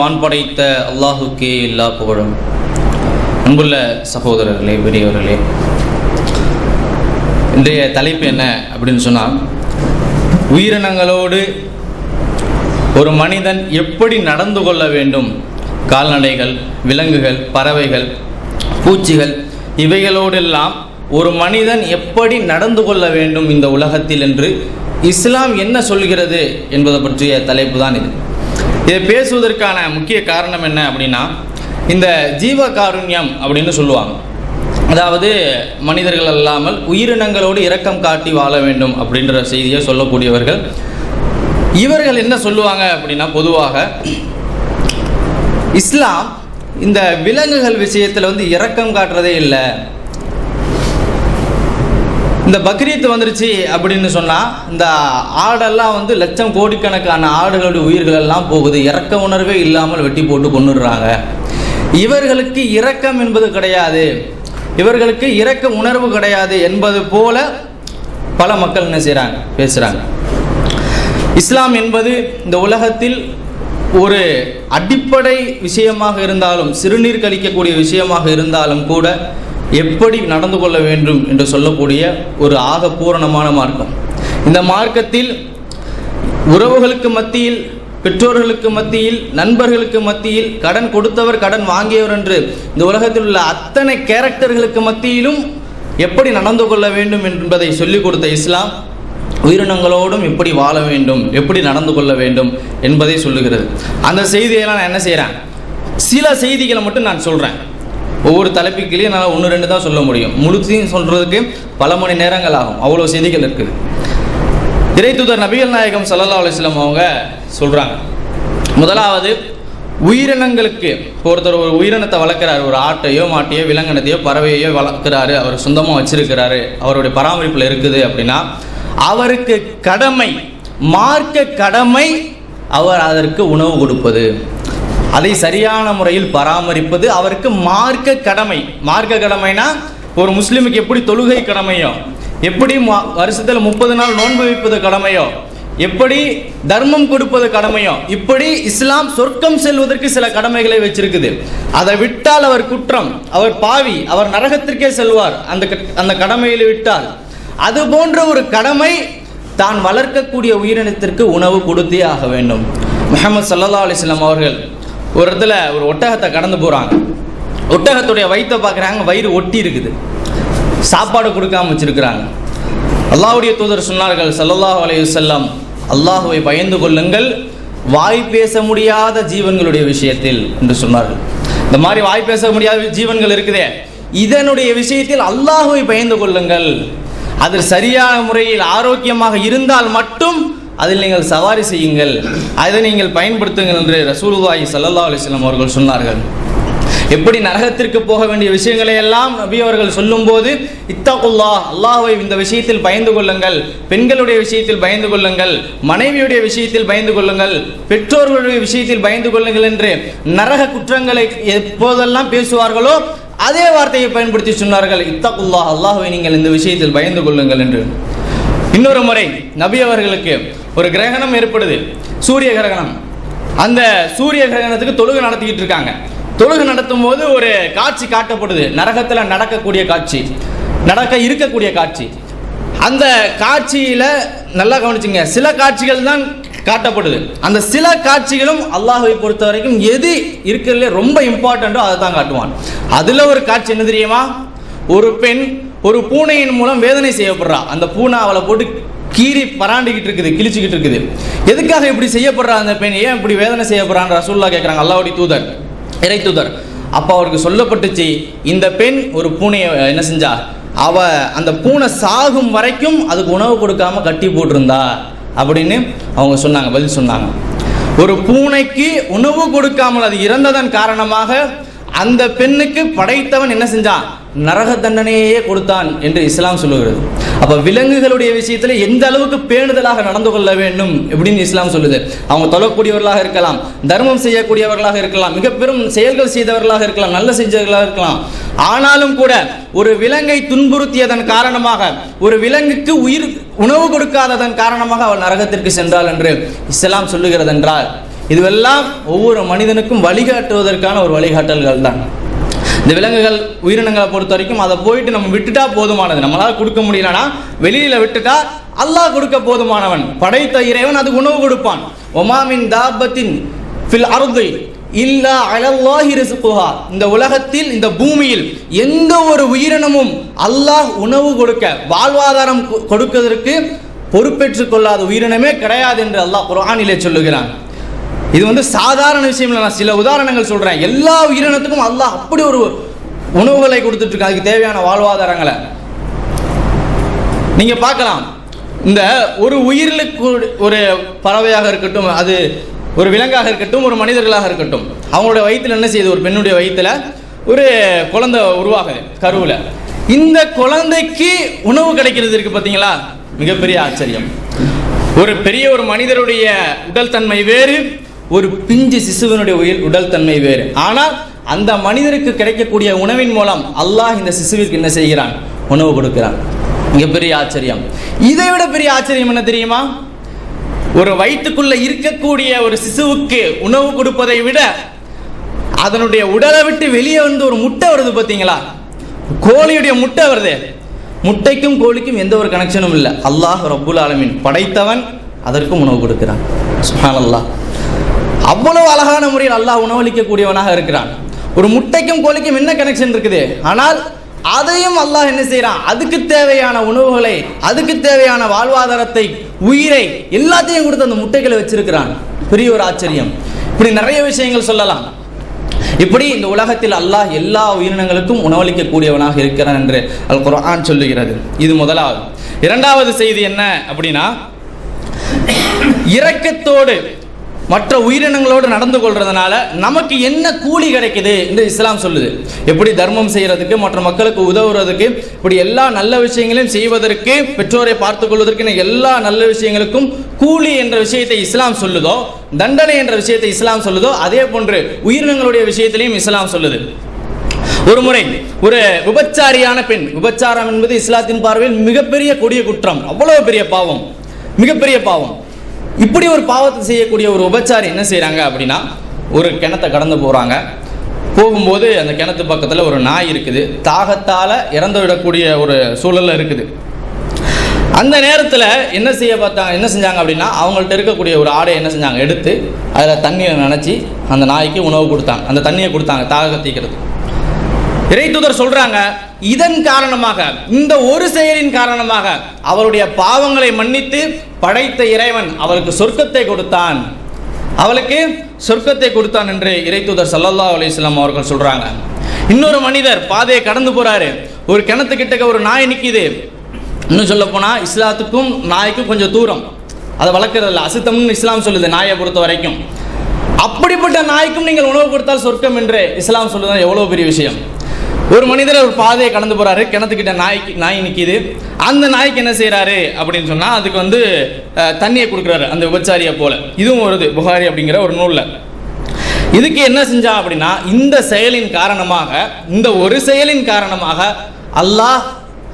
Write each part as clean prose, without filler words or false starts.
வான் படைத்த அல்லாஹுக்கே எல்லா புகழும். அன்புள்ள சகோதரர்களே, பெரியவர்களே, இன்றைய தலைப்பு என்ன அப்படின்னு சொன்னால், உயிரினங்களோடு ஒரு மனிதன் எப்படி நடந்து கொள்ள வேண்டும், கால்நடைகள், விலங்குகள், பறவைகள், பூச்சிகள், இவைகளோடெல்லாம் ஒரு மனிதன் எப்படி நடந்து கொள்ள வேண்டும் இந்த உலகத்தில் என்று இஸ்லாம் என்ன சொல்கிறது என்பதை பற்றிய தலைப்பு தான் இது. இதை பேசுவதற்கான முக்கிய காரணம் என்ன அப்படின்னா, இந்த ஜீவகாருண்யம் அப்படின்னு சொல்லுவாங்க. அதாவது மனிதர்கள் அல்லாமல் உயிரினங்களோடு இரக்கம் காட்டி வாழ வேண்டும் அப்படின்ற செய்தியை சொல்லக்கூடியவர்கள். இவர்கள் என்ன சொல்லுவாங்க அப்படின்னா, பொதுவாக இஸ்லாம் இந்த விலங்குகள் விஷயத்தில் இரக்கம் காட்டுறதே இல்லை. இந்த பக்ரீத் வந்துருச்சு அப்படின்னு சொன்னால், இந்த ஆடெல்லாம் லட்சம் கோடிக்கணக்கான ஆடுகளுடைய உயிர்கள் எல்லாம் போகுது, இரக்க உணர்வே இல்லாமல் வெட்டி போட்டு கொண்டுடுறாங்க. இவர்களுக்கு இரக்கம் என்பது கிடையாது, இவர்களுக்கு இரக்க உணர்வு கிடையாது என்பது போல பல மக்கள் என்ன செய்கிறாங்க, பேசுகிறாங்க. இஸ்லாம் என்பது இந்த உலகத்தில் ஒரு அடிப்படை விஷயமாக இருந்தாலும், சிறுநீர் கழிக்கக்கூடிய விஷயமாக இருந்தாலும் கூட எப்படி நடந்து கொள்ள வேண்டும் என்று சொல்லக்கூடிய ஒரு ஆகப்பூரணமான மார்க்கம். இந்த மார்க்கத்தில் உறவுகளுக்கு மத்தியில், பெற்றோர்களுக்கு மத்தியில், நண்பர்களுக்கு மத்தியில், கடன் கொடுத்தவர் கடன் வாங்கியவர் என்று இந்த உலகத்தில் உள்ள அத்தனை கேரக்டர்களுக்கு மத்தியிலும் எப்படி நடந்து கொள்ள வேண்டும் என்பதை சொல்லிக் கொடுத்த இஸ்லாம், உயிரினங்களோடும் எப்படி வாழ வேண்டும், எப்படி நடந்து கொள்ள வேண்டும் என்பதை சொல்லுகிறது. அந்த செய்தியெல்லாம் நான் என்ன செய்கிறேன், சில செய்திகளை மட்டும் நான் சொல்கிறேன். ஒவ்வொரு தலைப்புக்கிலேயும் என்னால் 1-2 தான் சொல்ல முடியும். முழுத்தையும் சொல்கிறதுக்கு பல மணி நேரங்கள் ஆகும், அவ்வளோ செய்திகள் இருக்குது. இறைத்தூதர் நபிகள் நாயகம் ஸல்லல்லாஹு அலைஹி வஸல்லம் அவங்க சொல்கிறாங்க, முதலாவது உயிரினங்களுக்கு, ஒருத்தர் ஒரு உயிரினத்தை வளர்க்குறாரு, ஒரு ஆட்டையோ மாட்டையோ விலங்கினத்தையோ பறவையோ வளர்க்குறாரு, அவர் சொந்தமாக வச்சிருக்கிறாரு, அவருடைய பராமரிப்பில் இருக்குது அப்படின்னா அவருக்கு கடமை, மார்க்க கடமை, அவர் அதற்கு உணவு கொடுப்பது, அதை சரியான முறையில் பராமரிப்பது அவருக்கு மார்க்க கடமை. மார்க்க கடமைனா ஒரு முஸ்லீமுக்கு எப்படி தொழுகை கடமையோ, எப்படி வருஷத்தில் 30 நாள் நோன்பு வைப்பது கடமையோ, எப்படி தர்மம் கொடுப்பது கடமையோ, இப்படி இஸ்லாம் சொர்க்கம் செல்வதற்கு சில கடமைகளை வச்சிருக்குது. அதை விட்டால் அவர் குற்றம், அவர் பாவி, அவர் நரகத்திற்கே செல்வார் அந்த கடமையில் விட்டால். அது போன்ற ஒரு கடமை, தான் வளர்க்கக்கூடிய உயிரினத்திற்கு உணவு கொடுத்தே ஆக வேண்டும். முஹம்மது ஸல்லல்லாஹு அலைஹி வஸல்லம் அவர்கள் ஒரு இடத்துல ஒரு ஒட்டகத்தை கடந்து போகிறாங்க. ஒட்டகத்துடைய வயிற்றை பார்க்குறாங்க, வயிறு ஒட்டி இருக்குது, சாப்பாடு கொடுக்காம வச்சிருக்கிறாங்க. அல்லாஹ்வுடைய தூதர் சொன்னார்கள் ஸல்லல்லாஹு அலைஹி வஸல்லம், அல்லாஹ்வை பயந்து கொள்ளுங்கள் வாய் பேச முடியாத ஜீவன்களுடைய விஷயத்தில் என்று சொன்னார்கள். இந்த மாதிரி வாய் பேச முடியாத ஜீவன்கள் இருக்குதே, இதனுடைய விஷயத்தில் அல்லாஹ்வை பயந்து கொள்ளுங்கள், அது சரியான முறையில் ஆரோக்கியமாக இருந்தால் மட்டும் அதில் நீங்கள் சவாரி செய்யுங்கள், அதை நீங்கள் பயன்படுத்துங்கள் என்று ரசூலுல்லாஹி ஸல்லல்லாஹு அலைஹி வஸல்லம் அவர்கள் சொன்னார்கள். எப்படி நரகத்திற்கு போக வேண்டிய விஷயங்களை எல்லாம் நபி அவர்கள் சொல்லும்போது, இத்தகுல்லாஹ், அல்லாஹ்வை இந்த விஷயத்தில் பயந்து கொள்ளுங்கள், பெண்களுடைய விஷயத்தில் பயந்து கொள்ளுங்கள், மனைவியுடைய விஷயத்தில் பயந்து கொள்ளுங்கள், பெற்றோர்களுடைய விஷயத்தில் பயந்து கொள்ளுங்கள் என்று நரக குற்றங்களை எப்போதெல்லாம் பேசுவார்களோ அதே வார்த்தையை பயன்படுத்தி சொன்னார்கள், இத்தகுல்லாஹ், அல்லாஹ்வை நீங்கள் இந்த விஷயத்தில் பயந்து கொள்ளுங்கள் என்று. இன்னொரு முறை நபி அவர்களுக்கு ஒரு கிரகணம் ஏற்படுது, சூரிய கிரகணம். அந்த சூரிய கிரகணத்துக்கு தொழுகை நடத்திக்கிட்டு இருக்காங்க. தொழுகை நடத்தும் போது ஒரு காட்சி காட்டப்படுது, நரகத்தில் நடக்கக்கூடிய காட்சி, நடக்க இருக்கக்கூடிய காட்சி. அந்த காட்சியில் நல்லா கவனிச்சுங்க, சில காட்சிகள் தான் காட்டப்படுது. அந்த சில காட்சிகளும் அல்லாஹ்வை பொறுத்த வரைக்கும் எது இருக்கிறதுல ரொம்ப இம்பார்ட்டண்ட்டோ அதை தான் காட்டுவான். அதில் ஒரு காட்சி என்ன தெரியுமா, ஒரு பெண் ஒரு பூனையின் மூலம் வேதனை செய்யப்படுறா. அந்த பூனை அவளை போட்டு கீறி பராண்டிக்கிட்டு இருக்குது, கிழிச்சிக்கிட்டு இருக்குது. எதுக்காக இப்படி செய்யப்படுறா அந்த பெண், ஏன் இப்படி வேதனை செய்யப்படுறான்னு ரசூலுல்லாஹ் கேட்குறாங்க, அல்லாஹ்வுடைய தூதர், இறை தூதர். அப்போ அவருக்கு சொல்லப்பட்டுச்சு, இந்த பெண் ஒரு பூனையை என்ன செஞ்சா, அவ அந்த பூனை சாகும் வரைக்கும் அதுக்கு உணவு கொடுக்காம கட்டி போட்டிருந்தா அப்படின்னு அவங்க சொன்னாங்க, பதில் சொன்னாங்க. ஒரு பூனைக்கு உணவு கொடுக்காமல் அது இறந்ததன் காரணமாக அந்த பெண்ணுக்கு படைத்தவன் என்ன செஞ்சான், நரக தண்டனையே கொடுத்தான் என்று இஸ்லாம் சொல்லுகிறது. அப்போ விலங்குகளுடைய விஷயத்தில் எந்த அளவுக்கு பேணுதலாக நடந்து கொள்ள வேண்டும் எப்படின்னு இஸ்லாம் சொல்லுது. அவங்க தொழக்கூடியவர்களாக இருக்கலாம், தர்மம் செய்யக்கூடியவர்களாக இருக்கலாம், மிக பெரும் செயல்கள் செய்தவர்களாக இருக்கலாம், நல்ல செஞ்சவர்களாக இருக்கலாம். ஆனாலும் கூட ஒரு விலங்கை துன்புறுத்தியதன் காரணமாக, ஒரு விலங்குக்கு உணவு கொடுக்காததன் காரணமாக அவள் நரகத்திற்கு சென்றாள் என்று இஸ்லாம் சொல்லுகிறது என்றால், இதுவெல்லாம் ஒவ்வொரு மனிதனுக்கும் வழிகாட்டுவதற்கான ஒரு வழிகாட்டல்கள் தான். இந்த விலங்குகள் உயிரினங்களை பொறுத்த வரைக்கும் அதை போயிட்டு நம்ம விட்டுட்டா போதுமானது. நம்மளால் கொடுக்க முடியலன்னா வெளியில விட்டுட்டா அல்லாஹ் கொடுக்க போதுமானவன். படைத்த இறைவன் அதுக்கு உணவு கொடுப்பான். ஒமாமின் தாபத்தின் ஃபில் அர்தி இல்லா அலல்லாஹி ரிஸ்குஹா. இந்த உலகத்தில், இந்த பூமியில் எந்த ஒரு உயிரினமும் அல்லாஹ் உணவு கொடுக்க, வாழ்வாதாரம் கொடுப்பதற்கு பொறுப்பேற்றுக் கொள்ளாத உயிரினமே கிடையாது என்று அல்லாஹ் குர்ஆனிலே சொல்லுகிறான். இது சாதாரண விஷயம் இல்லை. நான் சில உதாரணங்கள் சொல்றேன். எல்லா உயிரினத்துக்கும் அல்லாஹ் அப்படி ஒரு உணவுகளை கொடுத்துட்டு இருக்காங்க, அதுக்கு தேவையான வாழ்வாதாரங்களை நீங்க பார்க்கலாம். இந்த ஒரு உயிரிலுக்கு, ஒரு பறவையாக இருக்கட்டும், அது ஒரு விலங்காக இருக்கட்டும், ஒரு மனிதர்களாக இருக்கட்டும், அவங்களுடைய வயிற்றுல என்ன செய்யுது? ஒரு பெண்ணுடைய வயிற்றுல ஒரு குழந்தை உருவாகுது கருவில். இந்த குழந்தைக்கு உணவு கிடைக்கிறது இருக்கு பார்த்தீங்களா, மிகப்பெரிய ஆச்சரியம். ஒரு பெரிய ஒரு மனிதருடைய உடல் தன்மை வேறு, ஒரு பிஞ்சு சிசுவனுடைய உடல் தன்மை வேறு. ஆனால் அந்த மனிதருக்கு கிடைக்கக்கூடிய உணவின் மூலம் அல்லாஹ் இந்த சிசுவிற்கு என்ன செய்கிறான்? உணவு கொடுக்கிறான். மிகப்பெரிய ஆச்சரியம். இதை விட பெரிய ஆச்சரியம் என்ன தெரியுமா? ஒரு வயிற்றுக்குள்ள இருக்கக்கூடிய ஒரு சிசுவுக்கு உணவு கொடுப்பதை விட அதனுடைய உடலை விட்டு வெளியே ஒரு முட்டை வருது பார்த்தீங்களா, கோழியுடைய முட்டை வருது. முட்டைக்கும் கோழிக்கும் எந்த ஒரு கனெக்ஷனும் இல்லை. அல்லாஹ் ரப்புல் ஆலமீன் படைத்தவன், அதற்கும் உணவு கொடுக்கிறான். சுப்ஹானல்லாஹ். அவ்வளவு அழகான முறையில் அல்லாஹ் உணவளிக்கக்கூடியவனாக இருக்கிறான். ஒரு முட்டைக்கும் கோழிக்கும் என்ன கனெக்ஷன் இருக்குது? ஆனால் அதையும் அல்லாஹ் என்ன செய்யறான்? அதுக்கு தேவையான உணவுகளை, அதுக்கு தேவையான வாழ்வாதாரத்தை, உயிரை எல்லாத்தையும் கொடுத்து அந்த முட்டைகளை வச்சிருக்கிறான். பெரிய ஒரு ஆச்சரியம். இப்படி நிறைய விஷயங்கள் சொல்லலாம். இப்படி இந்த உலகத்தில் அல்லாஹ் எல்லா உயிரினங்களுக்கும் உணவளிக்கக்கூடியவனாக இருக்கிறான் என்று அல் குர்ஆன் சொல்லுகிறது. இது முதலாவது. இரண்டாவது செய்தி என்ன அப்படின்னா, இரக்கத்தோடு மற்ற உயிரினங்களோடு நடந்து கொள்றதுனால நமக்கு என்ன கூலி கிடைக்குது என்று இஸ்லாம் சொல்லுது. எப்படி தர்மம் செய்யறதுக்கு, மற்ற மக்களுக்கு உதவுறதுக்கு, இப்படி எல்லா நல்ல விஷயங்களையும் செய்வதற்கு, பெற்றோரை பார்த்துக் கொள்வதற்கு, எல்லா நல்ல விஷயங்களுக்கும் கூலி என்ற விஷயத்தை இஸ்லாம் சொல்லுதோ, தண்டனை என்ற விஷயத்தை இஸ்லாம் சொல்லுதோ, அதே போன்று உயிரினங்களுடைய விஷயத்திலையும் இஸ்லாம் சொல்லுது. ஒரு முறை ஒரு விபச்சாரியான பெண், விபச்சாரம் என்பது இஸ்லாத்தின் பார்வையில் மிகப்பெரிய கொடிய குற்றம், அவ்வளவு பெரிய பாவம், மிகப்பெரிய பாவம். இப்படி ஒரு பாவத்தை செய்யக்கூடிய ஒரு விபச்சாரி என்ன செய்யறாங்க அப்படின்னா, ஒரு கிணத்தை கடந்து போறாங்க. போகும்போது அந்த கிணத்து பக்கத்தில் ஒரு நாய் இருக்குது. தாகத்தால இறந்து விடக்கூடிய ஒரு சூழல்ல இருக்குது. அந்த நேரத்தில் என்ன செஞ்சாங்க அப்படின்னா, அவங்கள்ட்ட இருக்கக்கூடிய ஒரு ஆடை என்ன செஞ்சாங்க, எடுத்து அதில் தண்ணியை நனைச்சி அந்த நாய்க்கு உணவு கொடுத்தாங்க. அந்த தண்ணியை கொடுத்தாங்க தாகத்தீக்கிறது. இறைத்தூதர் சொல்றாங்க, இதன் காரணமாக, இந்த ஒரு செயலின் காரணமாக அவருடைய பாவங்களை மன்னித்து படைத்த இறைவன் அவளுக்கு சொர்க்கத்தை கொடுத்தான், அவளுக்கு சொர்க்கத்தை கொடுத்தான் என்று இறைத்தூதர் ஸல்லல்லாஹு அலைஹி வஸல்லம் அவர்கள் சொல்றாங்க. இன்னொரு மனிதர் பாதையை கடந்து போறாரு. ஒரு கிணத்து கிட்டக்க ஒரு நாய் நிக்குது. இன்னும் சொல்ல போனா இஸ்லாத்துக்கும் நாய்க்கும் கொஞ்சம் தூரம், அதை வளர்க்கறதில்ல, அசுத்தம்னு இஸ்லாம் சொல்லுது நாயை பொறுத்த வரைக்கும். அப்படிப்பட்ட நாய்க்கும் நீங்கள் உணவு கொடுத்தால் சொர்க்கம் என்று இஸ்லாம் சொல்லுதான். எவ்வளவு பெரிய விஷயம். ஒரு மனிதர் ஒரு பாதையை கடந்து போறாரு. கிணத்துக்கிட்ட நாய் நிற்கிது. அந்த நாய்க்கு என்ன செய்யறாரு அப்படின்னு சொன்னா, அதுக்கு தண்ணியை கொடுக்குறாரு அந்த விபச்சாரியை போல. இதுவும் வருது புகாரி அப்படிங்கிற ஒரு நூல்ல. இதுக்கு என்ன செஞ்சா அப்படின்னா, இந்த செயலின் காரணமாக, இந்த ஒரு செயலின் காரணமாக அல்லாஹ்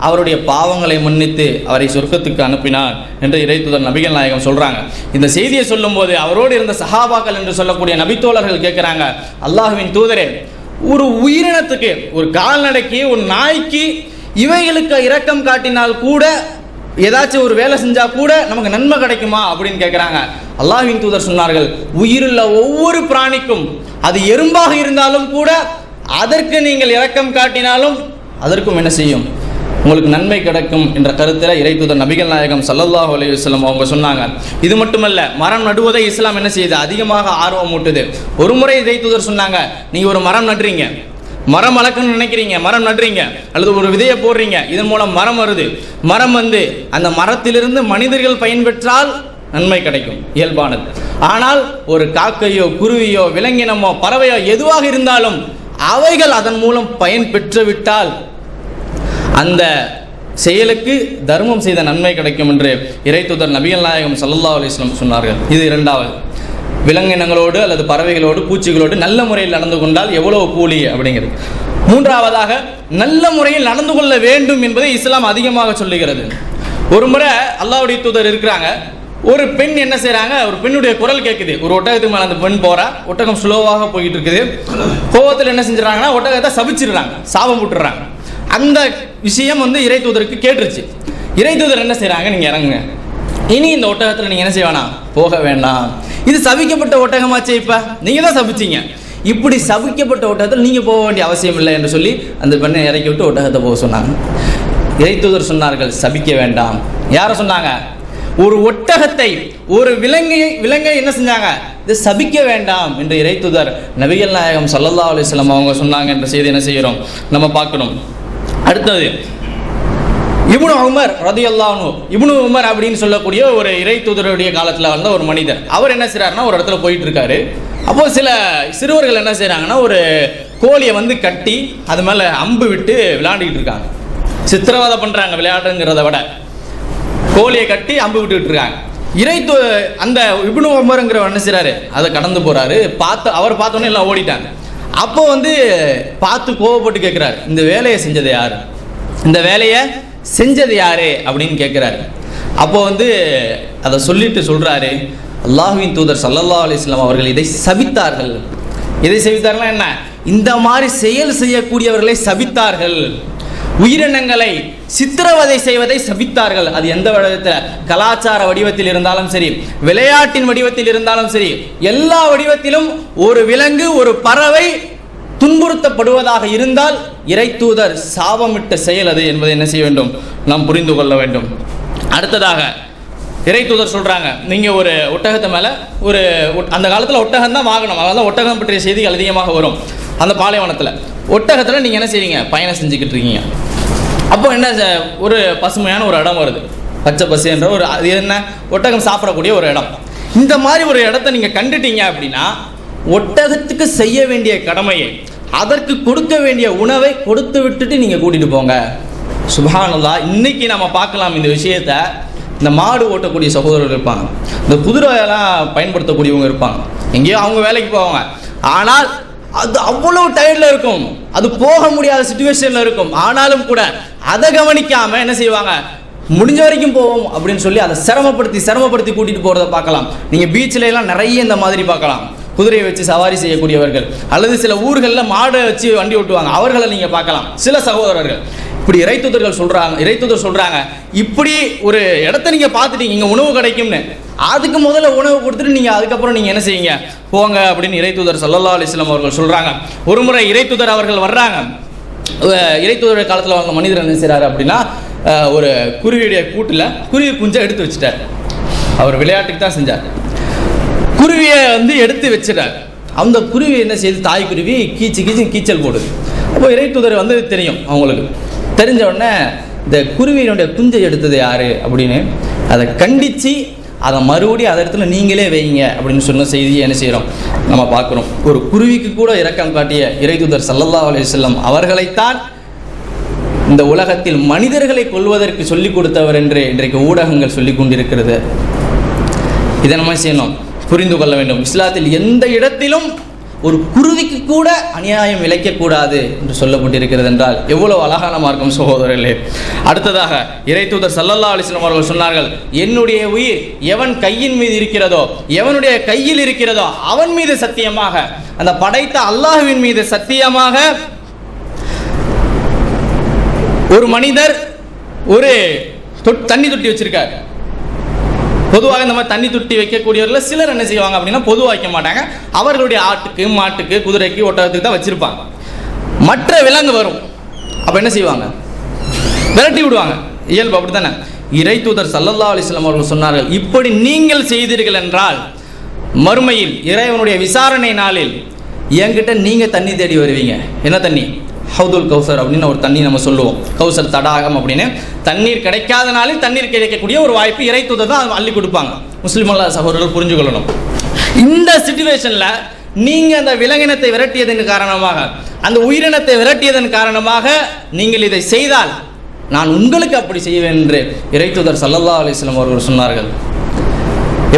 அவருடைய பாவங்களை மன்னித்து அவரை சொர்க்கத்துக்கு அனுப்பினார் என்று இறைத்தூதர் நபிகள் நாயகம் சொல்றாங்க. இந்த செய்தியை சொல்லும் போது அவரோடு இருந்த சஹாபாக்கள் என்று சொல்லக்கூடிய நபித்தோழர்கள் கேட்கிறாங்க, அல்லாஹ்வின் தூதரே, ஒரு உயிரினத்துக்கு, ஒரு கால்நடைக்கு, ஒரு நாய்க்கு, இவைகளுக்கு இரக்கம் காட்டினால் கூட, ஏதாச்சும் ஒரு வேலை செஞ்சா கூட நமக்கு நன்மை கிடைக்குமா அப்படின்னு கேட்கிறாங்க. அல்லாஹ்வின் தூதர் சொன்னார்கள், உயிருள்ள ஒவ்வொரு பிராணிக்கும், அது எறும்பாக இருந்தாலும் கூட, அதற்கு நீங்கள் இரக்கம் காட்டினாலும் அதற்கும் என்ன செய்யும், உங்களுக்கு நன்மை கிடைக்கும் என்ற கருத்தில் இறைத்தூதர் நபிகள் நாயகம் ஸல்லல்லாஹு அலைஹி வஸல்லம் அவங்க சொன்னாங்க. இது மட்டுமல்ல, மரம் நடுவதை இஸ்லாம் என்ன செய்யுது, அதிகமாக ஆர்வம் ஊட்டுது. ஒரு முறை இறைத்தூதர் சொன்னாங்க, நீங்க ஒரு மரம் நடுறீங்க, மரம் வளர்க்கணும்னு நினைக்கிறீங்க, மரம் நடுறீங்க, அல்லது ஒரு விதையை போடுறீங்க, இதன் மூலம் மரம் வருது. மரம் அந்த மரத்திலிருந்து மனிதர்கள் பயன்பெற்றால் நன்மை கிடைக்கும், இயல்பானது. ஆனால் ஒரு காக்கையோ, குருவியோ, விலங்கினமோ, பறவையோ எதுவாக இருந்தாலும் அவைகள் அதன் மூலம் பயன் பெற்றுவிட்டால் அந்த செயலுக்கு தர்மம் செய்த நன்மை கிடைக்கும் என்று இறைத்தூதர் நபிகள் நாயகம் ஸல்லல்லாஹு அலைஹி வஸல்லம் சொன்னார்கள். இது இரண்டாவது. விலங்கினங்களோடு அல்லது பறவைகளோடு, பூச்சிகளோடு நல்ல முறையில் நடந்து கொண்டால் எவ்வளவு கூலி அப்படிங்கிறது. மூன்றாவதாக, நல்ல முறையில் நடந்து கொள்ள வேண்டும் என்பதை இஸ்லாம் அதிகமாக சொல்லுகிறது. ஒரு முறை அல்லாஹ்வுடைய தூதர் இருக்கிறாங்க, ஒரு பெண் என்ன செய்கிறாங்க, ஒரு பெண்ணுடைய குரல் கேட்குது. ஒரு ஒட்டகத்துக்கு மேலே அந்த பெண் போகிறா, ஒட்டகம் ஸ்லோவாக போய்கிட்டு இருக்குது. கோவத்தில் என்ன செஞ்சுறாங்கன்னா ஒட்டகத்தை சபிச்சிடுறாங்க, சாபம் விட்டுறாங்க. அந்த விஷயம் இறை தூதருக்கு கேட்டுருச்சு. இறை தூதர் என்ன செய்கிறாங்க, நீங்கள் இறங்குங்க, இனி இந்த ஒட்டகத்தில் நீங்கள் என்ன செய்ய வேணாம், போக வேண்டாம், இது சபிக்கப்பட்ட ஒட்டகமாச்சே, இப்போ நீங்கள் தான் சபிச்சிங்க, இப்படி சபிக்கப்பட்ட ஒட்டகத்தில் நீங்கள் போக வேண்டிய அவசியம் இல்லை என்று சொல்லி அந்த பெண்ணை இறக்கி விட்டு ஒட்டகத்தை போக சொன்னாங்க. இறை தூதர் சொன்னார்கள், சபிக்க வேண்டாம். யாரை சொன்னாங்க? ஒரு ஒட்டகத்தை, ஒரு விலங்கை என்ன செஞ்சாங்க, இது சபிக்க வேண்டாம் என்று இறை தூதர் நபிகள் நாயகம் ஸல்லல்லாஹு அலைஹி வஸல்லம் அவங்க சொன்னாங்க என்ற செய்தி என்ன செய்கிறோம், நம்ம பார்க்கணும். அடுத்தது இப்னு உமர் ரலியல்லாஹு அன்ஹு. இப்னு உமர் அப்படின்னு சொல்லக்கூடிய ஒரு இறை தூதருடைய காலத்தில் வந்த ஒரு மனிதர். அவர் என்ன செய்கிறாருன்னா, ஒரு இடத்துல போயிட்டு இருக்காரு. அப்போது சில சிறுவர்கள் என்ன செய்கிறாங்கன்னா, ஒரு கோழியை கட்டி அது மேலே அம்பு விட்டு விளையாண்டுக்கிட்டு இருக்காங்க. சித்திரவதை பண்ணுறாங்க, விளையாட்டுங்கிறத விட கோழியை கட்டி அம்பு விட்டுக்கிட்டு இருக்காங்க. அந்த இப்னு உமர்ங்கிறவர் என்ன செய்கிறாரு, அதை கடந்து போகிறாரு. அவர் பார்த்தோன்னே எல்லாம் ஓடிட்டாங்க. அப்போ பார்த்து கோவப்பட்டு கேட்குறாரு, இந்த வேலையை செஞ்சது யார், இந்த வேலையை செஞ்சது யாரு அப்படின்னு கேட்குறாரு. அப்போ அதை சொல்லிட்டு சொல்கிறாரு, அல்லாஹ்வின் தூதர் ஸல்லல்லாஹு அலைஹி வஸல்லம் அவர்கள் இதை சபித்தார்கள். இதை சபித்தார்கள் என்ன, இந்த மாதிரி செயல் செய்யக்கூடியவர்களை சபித்தார்கள். உயிரினங்களை சித்திரவதை செய்வதை சபித்தார்கள். அது எந்த வடிவத்தில், கலாச்சார வடிவத்தில் இருந்தாலும் சரி, விளையாட்டின் வடிவத்தில் இருந்தாலும் சரி, எல்லா வடிவத்திலும் ஒரு விலங்கு, ஒரு பறவை துன்புறுத்தப்படுவதாக இருந்தால் இறை தூதர் சாபமிட்ட செயல் அது என்பதை என்ன செய்ய வேண்டும், நாம் புரிந்து கொள்ள வேண்டும். அடுத்ததாக இறை தூதர் சொல்கிறாங்க, நீங்கள் ஒரு ஒட்டகத்தை மேலே ஒரு அந்த காலத்தில் ஒட்டகம் தான் வாகனம், அதெல்லாம் ஒட்டகம் பற்றிய செய்திகள் அதிகமாக வரும். அந்த பாலைவனத்தில் ஒட்டகத்தில் நீங்கள் என்ன செய்றீங்க, பயணம் செஞ்சுக்கிட்டு இருக்கீங்க. அப்போ என்ன, ஒரு பசுமையான ஒரு இடம் வருது, பச்சை பசேன்ற ஒரு, அது என்ன, ஒட்டகம் சாப்பிடக்கூடிய ஒரு இடம். இந்த மாதிரி ஒரு இடத்த நீங்கள் கண்டுட்டீங்க அப்படின்னா ஒட்டகத்துக்கு செய்ய வேண்டிய கடமையை, அதற்கு கொடுக்க வேண்டிய உணவை கொடுத்து விட்டுட்டு நீங்கள் கூட்டிகிட்டு போங்க. சுப்ஹானல்லாஹ். இன்னைக்கு நம்ம பார்க்கலாம் இந்த விஷயத்த. இந்த மாடு ஓட்டக்கூடிய சகோதரர்கள் இருப்பாங்க, இந்த குதிரையெல்லாம் பயன்படுத்தக்கூடியவங்க இருப்பாங்க, எங்கேயோ அவங்க வேலைக்கு போவாங்க. ஆனால் அது அவ்வளோ டயர்டில் இருக்கும், அது போக முடியாத சுச்சுவேஷனில் இருக்கும். ஆனாலும் கூட அதை கவனிக்காமல் என்ன செய்வாங்க, முடிஞ்ச வரைக்கும் போவோம் அப்படின்னு சொல்லி அதை சிரமப்படுத்தி கூட்டிகிட்டு போகிறத பார்க்கலாம். நீங்கள் பீச்சில் எல்லாம் நிறைய இந்த மாதிரி பார்க்கலாம். குதிரையை வச்சு சவாரி செய்யக்கூடியவர்கள், அல்லது சில ஊர்களில் மாடை வச்சு வண்டி ஓட்டுவாங்க, அவர்களை நீங்கள் பார்க்கலாம். சில சகோதரர்கள் இப்படி இறை தூதர் சொல்கிறாங்க, இப்படி ஒரு இடத்த நீங்கள் பார்த்துட்டீங்க, இங்கே உணவு கிடைக்கும்னு, அதுக்கு முதல்ல உணவு கொடுத்துட்டு நீங்கள் அதுக்கப்புறம் நீங்கள் என்ன செய்யுங்க, போங்க அப்படின்னு இறை தூதர் ஸல்லல்லாஹு அலைஹி வஸல்லம் அவர்கள் சொல்கிறாங்க. ஒரு முறை இறை தூதர் அவர்கள் வர்றாங்க. இறை தூதர் காலத்தில் வந்த மனிதர் என்ன செய்கிறாரு அப்படின்னா, ஒரு குருவியுடைய கூட்டில் குருவி குஞ்சை எடுத்து வச்சுட்டார். அவர் விளையாட்டுக்கு தான் செஞ்சார். குருவியை எடுத்து வச்சிட்டார். அந்த குருவி என்ன செய்யுது, தாய் குருவி கீச்சல் போடுது. அப்போ இறை தூதர் தெரியும், அவங்களுக்கு தெரிஞ்ச உடனே இந்த குருவியினுடைய குஞ்சை எடுத்தது யாரு அப்படின்னு அதை கண்டித்து அதை மறுபடியும் அந்த இடத்துல நீங்களே வைங்க அப்படின்னு சொன்ன செய்தியை என்ன செய்கிறோம், நம்ம பார்க்குறோம். ஒரு குருவிக்கு கூட இரக்கம் காட்டிய இறை தூதர் ஸல்லல்லாஹு அலைஹி வஸல்லம் அவர்களைத்தான் இந்த உலகத்தில் மனிதர்களை கொல்வதற்கு சொல்லிக் கொடுத்தவர் என்று இன்றைக்கு ஊடகங்கள் சொல்லிக் கொண்டிருக்கிறது. இதை நம்ம செய்யணும், புரிந்து கொள்ள வேண்டும். இஸ்லாத்தில் எந்த இடத்திலும் ஒரு குருவிக்கு கூட அநியாயம் இழைக்கக்கூடாது என்று சொல்லப்பட்டிருக்கிறது என்றால் எவ்வளவு அழகான மார்க்கம் சகோதரர்களே. அடுத்ததாக இறை தூதர் ஸல்லல்லாஹு அலைஹி வஸல்லம் அவர்கள் சொன்னார்கள், என்னுடைய உயிர் எவன் கையின் மீது இருக்கிறதோ, எவனுடைய கையில் இருக்கிறதோ அவன் மீது சத்தியமாக, அந்த படைத்த அல்லாஹ்வின் மீது சத்தியமாக, ஒரு மனிதர் ஒரு தண்ணி தொட்டி வச்சிருக்கார். பொதுவாக இந்த மாதிரி தண்ணி தொட்டி வைக்கக்கூடியவர்கள் சிலர் என்ன செய்வாங்க அப்படின்னா, பொதுவாக வைக்க மாட்டாங்க, அவர்களுடைய ஆட்டுக்கு, மாட்டுக்கு, குதிரைக்கு, ஒட்டகத்துக்கு தான் வச்சிருப்பாங்க. மற்ற விலங்கு வரும், அப்போ என்ன செய்வாங்க, விரட்டி விடுவாங்க. இயல்பு அப்படி தானே. இறை தூதர் ஸல்லல்லாஹு அலைஹி வஸல்லம் அவர்கள் சொன்னார்கள், இப்படி நீங்கள் செய்தீர்கள் என்றால் மறுமையில் இறைவனுடைய விசாரணை நாளில் என்கிட்ட நீங்கள் தண்ணி தேடி வருவீங்க. என்ன தண்ணி? ஹவுதுல் கௌசர் அப்படின்னு ஒரு தண்ணி நம்ம சொல்லுவோம், கௌசர் தடாகம் அப்படின்னு. தண்ணீர் கிடைக்காத நாளில் தண்ணீர் கிடைக்கக்கூடிய ஒரு வாய்ப்பு இறை தூதர் தான் அள்ளி கொடுப்பாங்க. முஸ்லிம் அல்லாஹ் சகோதரர்கள் புரிஞ்சு கொள்ளணும். இந்த சிச்சுவேஷனில் நீங்கள் அந்த விலங்கினத்தை விரட்டியதன் காரணமாக, அந்த உயிரினத்தை விரட்டியதன் காரணமாக நீங்கள் இதை செய்தால் நான் உங்களுக்கு அப்படி செய்வேன் என்று இறை தூதர் ஸல்லல்லாஹு அலைஹி வஸல்லம் அவர்கள் சொன்னார்கள்.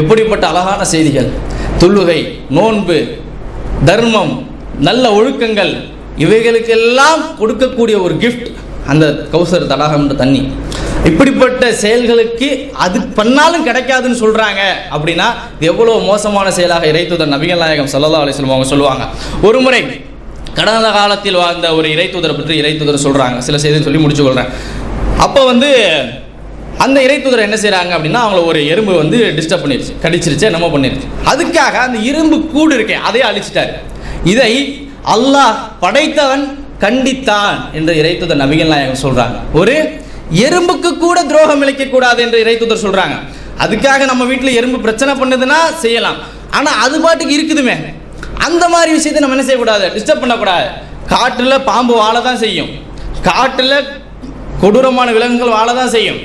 எப்படிப்பட்ட அழகான செய்திகள்! தொழுகை, நோன்பு, தர்மம், நல்ல ஒழுக்கங்கள், இவைகளுக்கெல்லாம் கொடுக்கக்கூடிய ஒரு கிஃப்ட் அந்த கௌசர் தடாகம் என்ற தண்ணி. இப்படிப்பட்ட செயல்களுக்கு அது பண்ணாலும் கிடைக்காதுன்னு சொல்றாங்க அப்படின்னா எவ்வளவு மோசமான செயலாக இறைத்தூதர் நபிகள் நாயகம் ஸல்லல்லாஹு அலைஹி வஸல்லம் அவங்க சொல்லுவாங்க. ஒரு முறை கடந்த காலத்தில் வாழ்ந்த ஒரு இறைத்தூதரை பற்றி இறைத்தூதர் சொல்றாங்க. சில செய்தி சொல்லி முடிச்சு கொள்றேன். அப்போ அந்த இறைத்தூதர் என்ன செய்யறாங்க அப்படின்னா, அவங்கள ஒரு எறும்பு டிஸ்டர்ப் பண்ணிருச்சு, கடிச்சிருச்சு, என்னமோ பண்ணிருச்சு. அதுக்காக அந்த இரும்பு கூடு இருக்கே அதையே அழிச்சிட்டாரு. இதை அல்லாஹ் படைத்தவன் கண்டித்தான் என்று இறைத்தூதர் நபிகள் நாயகம் சொல்றாங்க. ஒரு எறும்புக்கு கூட துரோகம் இழைக்க கூடாது என்று இறைத்தூதர் சொல்றாங்க. அதுக்காக நம்ம வீட்டில் எறும்பு பிரச்சனை பண்ணுதுன்னா செய்யலாம், ஆனா அது பாட்டுக்கு இருக்குதுமே, அந்த மாதிரி விஷயத்தை நம்ம என்ன செய்யக்கூடாது, டிஸ்டர்ப் பண்ணக்கூடாது. காட்டுல பாம்பு வாழ தான் செய்யும், காட்டுல கொடூரமான விலங்குகள் வாழ தான் செய்யும்,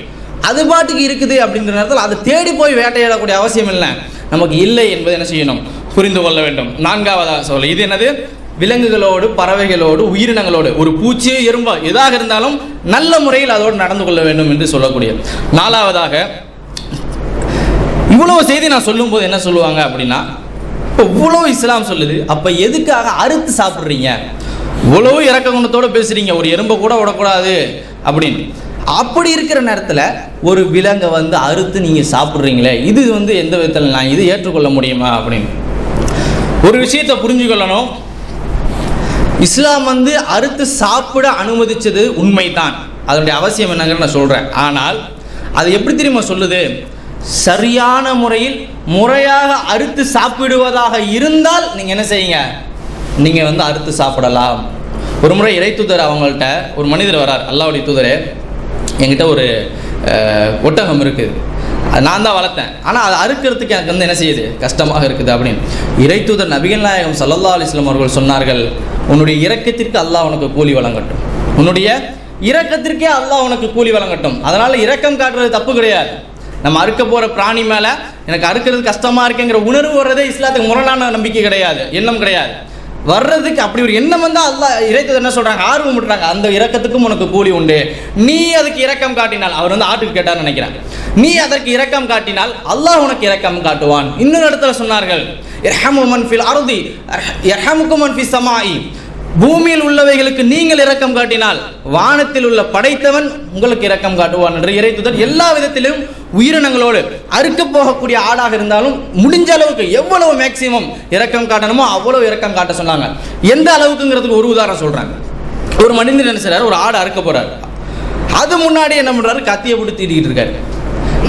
அது பாட்டுக்கு இருக்குது அப்படின்ற நேரத்தில் அதை தேடி போய் வேட்டையாடக்கூடிய அவசியம் இல்லை, நமக்கு இல்லை என்பதை என்ன செய்யணும், புரிந்து கொள்ள வேண்டும். நான்காவதாக சொல்ல, இது என்னது, விலங்குகளோடு பறவைகளோடு உயிரினங்களோடு ஒரு பூச்சியோ எறும்போ எதாக இருந்தாலும் நல்ல முறையில் அதோடு நடந்து கொள்ள வேண்டும் என்று சொல்லக்கூடிய. நாலாவதாக, இவ்வளவு செய்தி நான் சொல்லும் போது என்ன சொல்லுவாங்க அப்படின்னா, இப்போ இவ்வளவு இஸ்லாம் சொல்லுது, அப்ப எதுக்காக அறுத்து சாப்பிட்றீங்க, இவ்வளவு இறக்க குணத்தோடு பேசுறீங்க, ஒரு எறும்பை கூட விடக்கூடாது அப்படின்னு. அப்படி இருக்கிற நேரத்தில் ஒரு விலங்கை அறுத்து நீங்க சாப்பிட்றீங்களே, இது எந்த விதத்தில் நான் இது ஏற்றுக்கொள்ள முடியுமா அப்படின்னு ஒரு விஷயத்தை புரிஞ்சுக்கொள்ளணும். இஸ்லாம் அறுத்து சாப்பிட அனுமதிச்சது உண்மைதான், அதனுடைய அவசியம் என்னங்கிற நான் சொல்றேன். ஆனால் அது எப்படி தெரியுமா சொல்லுது, சரியான முறையில் முறையாக அறுத்து சாப்பிடுவதாக இருந்தால் நீங்க என்ன செய்யுங்க, நீங்க அறுத்து சாப்பிடலாம். ஒரு முறை இறைத்தூதர் அவங்கள்ட்ட ஒரு மனிதர் வரார், அல்லாஹ்வுடைய தூதரே, என்கிட்ட ஒரு ஒட்டகம் இருக்குது, நான் தான் வளர்த்தேன், ஆனால் அதை அறுக்கிறதுக்கு எனக்கு என்ன செய்யுது, கஷ்டமாக இருக்குது அப்படின்னு. இறைத்தூதர் நபிகள் நாயகம் ஸல்லல்லாஹு அலைஹி வஸல்லம் அவர்கள் சொன்னார்கள், உன்னுடைய இரக்கத்திற்கு அல்லாஹ் உனக்கு கூலி வழங்கட்டும், உன்னுடைய இரக்கத்திற்கே அல்லாஹ் உனக்கு கூலி வழங்கட்டும். அதனால இரக்கம் காட்டுறது தப்பு கிடையாது. நம்ம அறுக்க போற பிராணி மேல எனக்கு அறுக்கிறது கஷ்டமா இருக்குங்கிற உணர்வு வர்றதே இஸ்லாத்துக்கு முரணான நம்பிக்கை கிடையாது, எண்ணம் கிடையாது. வர்றதுக்கு அப்படி ஒரு எண்ணம் அல்லாஹ் இறைத்தூதர் என்ன சொல்றாங்க, ஆர்வம் விட்டுறாங்க, அந்த இரக்கத்துக்கும் உனக்கு கூலி உண்டு. நீ அதுக்கு இரக்கம் காட்டினால், அவர் ஆட்டுக்கு கேட்டார் நினைக்கிறேன், நீ அதற்கு இரக்கம் காட்டினால் அல்லாஹ் உனக்கு இரக்கம் காட்டுவான். இன்னொரு இடத்துல சொன்னார்கள், இர்ஹமு மன் ஃபில் அர்தி யர்ஹமுக்கும் மன் ஃபிஸ் ஸமாஇ, பூமியில் உள்ளவைகளுக்கு நீங்கள் இரக்கம் காட்டினால் வானத்தில் உள்ள படைத்தவன் உங்களுக்கு இரக்கம் காட்டுவான் என்று இறைத்தூதர் எல்லா விதத்திலும் உயிரினங்களோடு அறுக்க போகக்கூடிய ஆடாக இருந்தாலும் முடிஞ்ச அளவுக்கு எவ்வளவு மேக்சிமம் இரக்கம் காட்டணுமோ அவ்வளவு இரக்கம் காட்ட சொன்னாங்க. எந்த அளவுக்குங்கிறதுக்கு ஒரு உதாரணம் சொல்றாங்க. ஒரு மனிதன் என்ன செய்றாரு, ஒரு ஆடு அறுக்க போறாரு, அது முன்னாடி என்ன பண்றாரு, கத்தியை போட்டு தீட்டிக்கிட்டு இருக்காரு.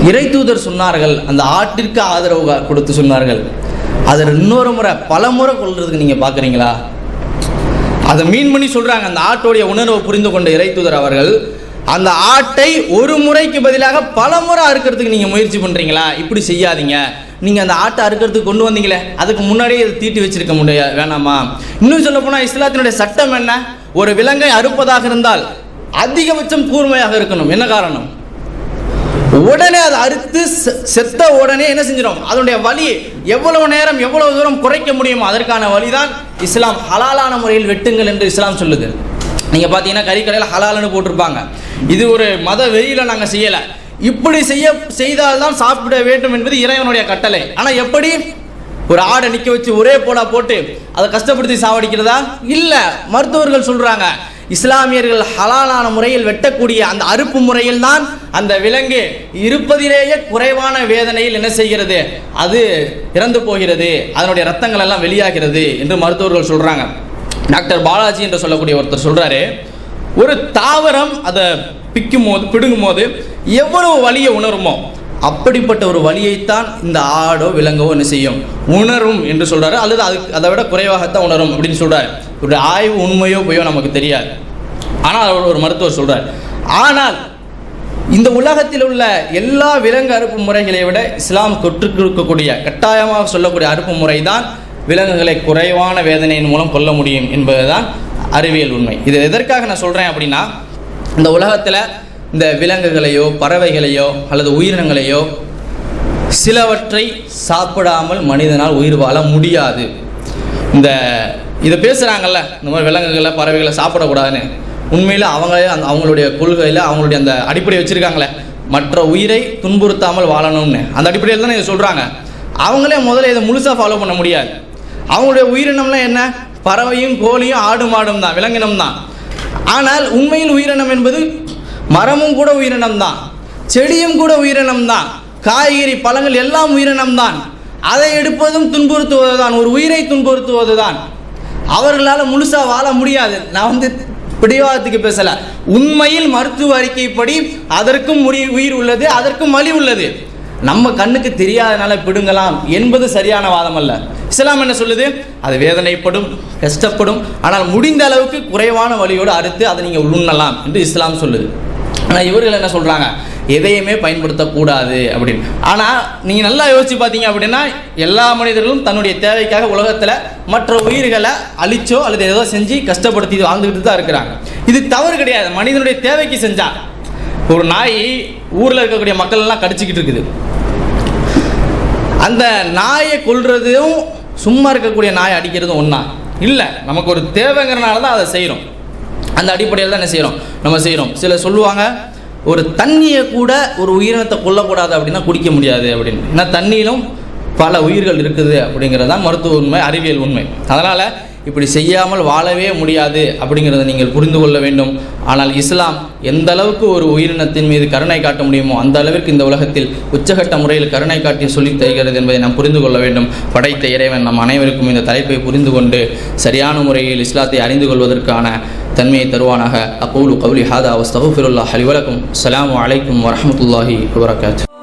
இறைத்தூதர் சொன்னார்கள், அந்த ஆட்டிற்கு ஆதரவு கொடுத்து சொன்னார்கள், அதை இன்னொரு முறை பல முறை கொள்றதுக்கு நீங்க பாக்குறீங்களா, அதை மீன் பண்ணி சொல்றாங்க. அந்த ஆட்டோடைய உணர்வை புரிந்து கொண்ட இறைத்தூதர் அவர்கள், அந்த ஆட்டை ஒரு முறைக்கு பதிலாக பல முறை அறுக்கிறதுக்கு நீங்க முயற்சி பண்றீங்களா, இப்படி செய்யாதீங்க, நீங்க அந்த ஆட்டை அறுக்கிறதுக்கு கொண்டு வந்தீங்களே அதுக்கு முன்னாடியே இதை தீட்டி வச்சிருக்க முடியாது, வேணாமா. இன்னும் சொல்ல போனா இஸ்லாத்தினுடைய சட்டம் என்ன, ஒரு விலங்கை அறுப்பதாக இருந்தால் அதிகபட்சம் கூர்மையாக இருக்கணும். என்ன காரணம், உடனே அதை அறுத்து செத்த உடனே என்ன செஞ்சிடும், அதனுடைய வலி எவ்வளவு நேரம் எவ்வளவு தூரம் குறைக்க முடியுமோ அதற்கான வழிதான் இஸ்லாம் ஹலாலான முறையில் வெட்டுங்கள் என்று இஸ்லாம் சொல்லுது. நீங்க பாத்தீங்கன்னா கறிக்கடையில் ஹலால்னு போட்டிருப்பாங்க, இது ஒரு மத வெறியில நாங்க செய்யல, இப்படி செய்தால்தான் சாப்பிட வேண்டும் என்பது இறைவனுடைய கட்டளை. ஆனா எப்படி, ஒரு ஆடை நிக்க வச்சு ஒரே போடா போட்டு அதை கஷ்டப்படுத்தி சாவடிக்கிறதா இல்ல. மருத்துவர்கள் சொல்றாங்க, இஸ்லாமியர்கள் ஹலாலான முறையில் வெட்டக்கூடிய அந்த அறுப்பு முறையில் தான் அந்த விலங்கு இருப்பதிலேயே குறைவான வேதனையில் என்ன செய்கிறது, அது இறந்து போகிறது, அதனுடைய ரத்தங்கள் எல்லாம் வெளியாகிறது என்று மருத்துவர்கள் சொல்றாங்க. டாக்டர் பாலாஜி என்று சொல்லக்கூடிய ஒருத்தர் சொல்றாரு, ஒரு தாவரம் அதை பிடுங்கும் போது எவ்வளவு வலியை உணருமோ அப்படிப்பட்ட ஒரு வலியைத்தான் இந்த ஆடோ விலங்கோ என்ன செய்யும், உணரும் என்று சொல்றாரு, அல்லது அதை விட குறைவாகத்தான் உணரும் அப்படின்னு சொல்றாரு. ஒரு ஆய்வு உண்மையோ பொய்யோ நமக்கு தெரியாது, ஆனால் ஒரு மருத்துவர் சொல்றார். ஆனால் இந்த உலகத்தில் உள்ள எல்லா விலங்கு அறுப்பு முறைகளை விட இஸ்லாம் தொற்றுக்கக்கூடிய கட்டாயமாக சொல்லக்கூடிய அறுப்பு முறை தான் விலங்குகளை குறைவான வேதனையின் மூலம் கொல்ல முடியும் என்பதுதான் அறிவியல் உண்மை. இது எதற்காக நான் சொல்றேன் அப்படின்னா, இந்த உலகத்தில் இந்த விலங்குகளையோ பறவைகளையோ அல்லது உயிரினங்களையோ சிலவற்றை சாப்பிடாமல் மனிதனால் உயிர் வாழ முடியாது. இதை பேசுகிறாங்கல்ல, இந்த மாதிரி விலங்குகளை பறவைகளை சாப்பிடக்கூடாதுன்னு, உண்மையில் அவங்களுடைய கொள்கையில் அவங்களுடைய அந்த அடிப்படை வச்சுருக்காங்களே, மற்ற உயிரை துன்புறுத்தாமல் வாழணும்னு, அந்த அடிப்படையில் தானே இதை சொல்கிறாங்க. அவங்களே முதல்ல இதை முழுசாக ஃபாலோ பண்ண முடியாது. அவங்களுடைய உயிரினம்லாம் என்ன, பறவையும் கோழியும் ஆடு மாடும் தான், விலங்கினம் தான். ஆனால் உண்மையில் உயிரினம் என்பது மரமும் கூட உயிரினம் தான். செடியும் கூட உயிரினம்தான், காய்கறி பழங்கள் எல்லாம் உயிரினம்தான். அதை எடுப்பதும் துன்புறுத்துவது தான், ஒரு உயிரை துன்புறுத்துவது தான். அவர்களால் முழுசாக வாழ முடியாது. நான் பிடிவாதத்துக்கு பேசல. உண்மையில் மருத்துவ அறிக்கைப்படி அதற்கும் உயிர் உள்ளது, அதற்கும் வலி உள்ளது. நம்ம கண்ணுக்கு தெரியாதனால பிடுங்கலாம் என்பது சரியான வாதம் அல்ல. இஸ்லாம் என்ன சொல்லுது? அது வேதனைப்படும், கஷ்டப்படும், ஆனால் முடிந்த அளவுக்கு குறைவான வலியோடு அறுத்து அதை நீங்கள் உண்ணலாம் என்று இஸ்லாம் சொல்லுது. ஆனால் இவர்கள் என்ன சொல்கிறாங்க? எதையுமே பயன்படுத்தக்கூடாது அப்படின்னு. ஆனால் நீங்கள் நல்லா யோசிச்சு பார்த்தீங்க அப்படின்னா, எல்லா மனிதர்களும் தன்னுடைய தேவைக்காக உலகத்தில் மற்ற உயிர்களை அழிச்சோ அல்லது ஏதோ செஞ்சு கஷ்டப்படுத்தி வாழ்ந்துக்கிட்டு தான் இருக்கிறாங்க. இது தவறு கிடையாது. மனிதனுடைய தேவைக்கு செஞ்சா. ஒரு நாய் ஊரில் இருக்கக்கூடிய மக்கள் எல்லாம் கடிச்சிக்கிட்டு இருக்குது. அந்த நாயை கொல்றதும் சும்மா இருக்கக்கூடிய நாயை அடிக்கிறதும் ஒன்றா இல்லை. நமக்கு ஒரு தேவைங்கிறனால தான் அதை செய்கிறோம். அந்த அடிப்படையில் தான் என்ன செய்கிறோம்? நம்ம செய்கிறோம். சிலர் சொல்லுவாங்க, ஒரு தண்ணியை கூட ஒரு உயிரினத்தை கொல்லக்கூடாது அப்படின்னா குடிக்க முடியாது அப்படின்னு. ஏன்னா தண்ணியிலும் பல உயிர்கள் இருக்குது அப்படிங்கிறது தான் மருத்துவ உண்மை, அறிவியல் உண்மை. அதனால் இப்படி செய்யாமல் வாழவே முடியாது அப்படிங்கிறத நீங்கள் புரிந்து கொள்ள வேண்டும். ஆனால் இஸ்லாம் எந்த அளவுக்கு ஒரு உயிரினத்தின் மீது கருணை காட்ட முடியுமோ அந்த அளவிற்கு இந்த உலகத்தில் உச்சகட்ட முறையில் கருணை காட்டி சொல்லித் தருகிறது என்பதை நாம் புரிந்து கொள்ள வேண்டும். படைத்த இறைவன் நம் அனைவருக்கும் இந்த தலைப்பை புரிந்து கொண்டு சரியான முறையில் இஸ்லாத்தை அறிந்து கொள்வதற்கான தன்மையை தருவானாக. அகூலு கௌலி ஹாதா வஸ்தக்ஃபிருல்லாஹ் லி வலக்கும். அஸ்ஸலாமு அலைக்கும் வரஹ்மத்துல்லாஹி வபரகாத்துஹு.